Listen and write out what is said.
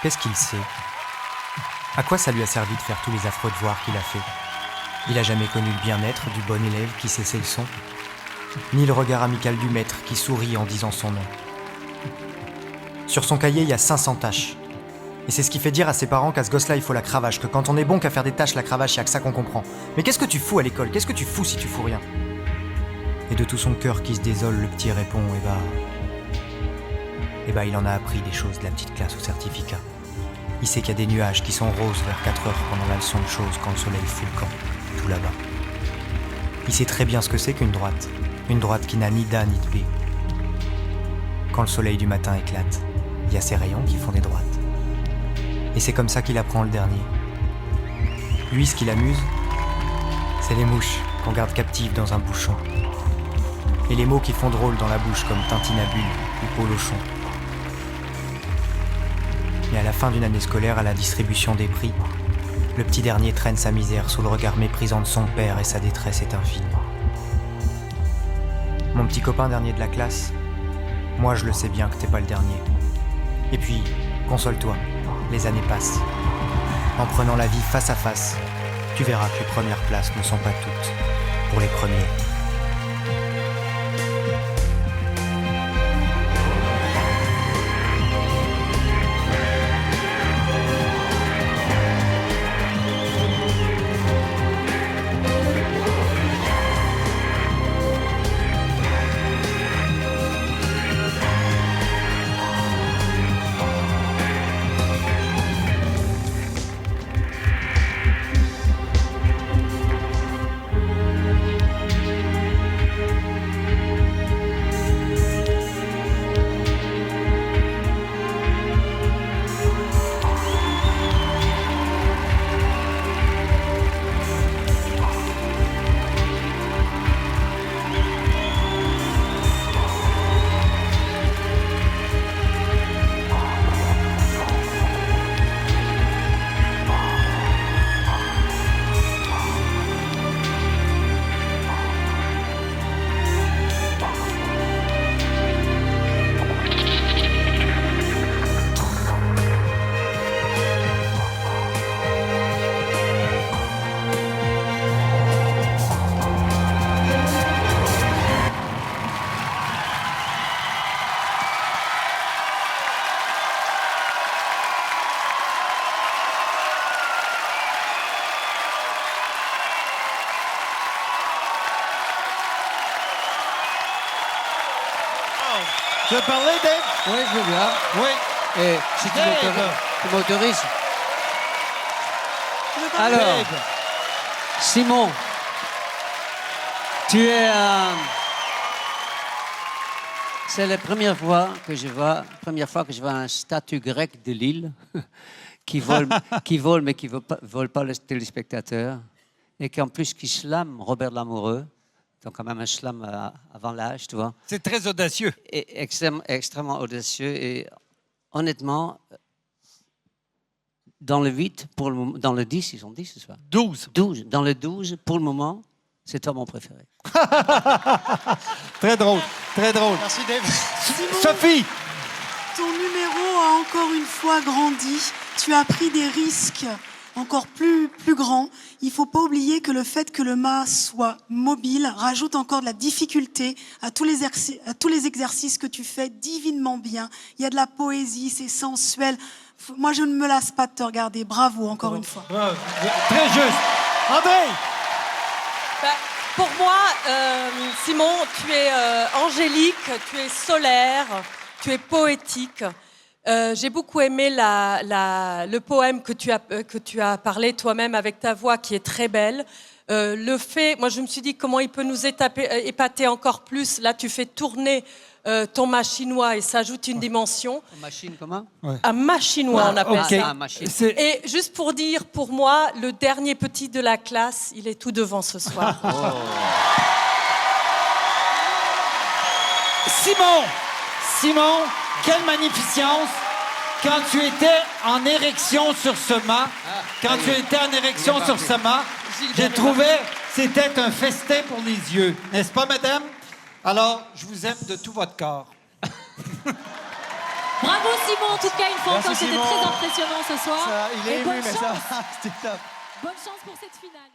Qu'est-ce qu'il sait? À quoi ça lui a servi de faire tous les affreux devoirs qu'il a fait? Il a jamais connu le bien-être du bon élève qui sait ses leçons, ni le regard amical du maître qui sourit en disant son nom. Sur son cahier, il y a 500 tâches. Et c'est ce qui fait dire à ses parents qu'à ce gosse-là, il faut la cravache, que quand on est bon qu'à faire des tâches, la cravache, y a que ça qu'on comprend. Mais qu'est-ce que tu fous à l'école? Qu'est-ce que tu fous si tu fous rien? Et de tout son cœur qui se désole, le petit répond, il en a appris des choses de la petite classe au certificat. Il sait qu'il y a des nuages qui sont roses vers 4 heures pendant la leçon de choses quand le soleil fout le camp, tout là-bas. Il sait très bien ce que c'est qu'une droite qui n'a ni d'A ni de B. Quand le soleil du matin éclate, il y a ces rayons qui font des droites. Et c'est comme ça qu'il apprend le dernier. Lui, ce qui l'amuse, c'est les mouches qu'on garde captives dans un bouchon. Et les mots qui font drôle dans la bouche comme tintinabule ou polochon. Mais à la fin d'une année scolaire, à la distribution des prix, le petit dernier traîne sa misère sous le regard méprisant de son père et sa détresse est infinie. Mon petit copain dernier de la classe, moi je le sais bien que t'es pas le dernier. Et puis, console-toi, les années passent. En prenant la vie face à face, tu verras que les premières places ne sont pas toutes pour les premiers. Tu veux parler, Dave? Oui, je veux bien. Oui. Et si tu m'autorises. Alors, Dave. Simon, tu es... c'est la première fois que je vois un statue grec de Lille qui vole mais qui ne vole pas le téléspectateur et qui en plus qui slame Robert Lamoureux. Donc quand même un slam avant l'âge, tu vois. C'est très audacieux. Et extrêmement audacieux. Et honnêtement, dans le 8, dans le 10, ils ont 10 ce soir. 12. Dans le 12, pour le moment, c'est toi mon préféré. Très drôle, très drôle. Merci, Dave. Sophie! Ton numéro a encore une fois grandi. Tu as pris des risques encore plus grands. Il ne faut pas oublier que le fait que le mât soit mobile rajoute encore de la difficulté à tous les exercices que tu fais divinement bien. Il y a de la poésie, c'est sensuel. Moi, je ne me lasse pas de te regarder. Bravo, encore une fois. Très juste. André! Pour moi, Simon, tu es angélique, tu es solaire, tu es poétique. J'ai beaucoup aimé le poème que tu as parlé toi-même avec ta voix qui est très belle. Moi je me suis dit comment il peut nous épater encore plus. Là tu fais tourner ton mât chinois et ça ajoute une dimension. Machine comment? Un mât chinois on appelle okay. ça. Et juste pour dire, pour moi, le dernier petit de la classe, il est tout devant ce soir. Simon, quelle magnificence quand tu étais en érection sur ce mât. J'ai trouvé c'était un festin pour les yeux. N'est-ce pas, madame? Alors, je vous aime de tout votre corps. Bravo! Bravo Simon, en tout cas, une fois Merci, encore, c'était Simon. très impressionnant ce soir. Ça, il est Et ému, bonne mais chance. ça, c'était top. Bonne chance pour cette finale.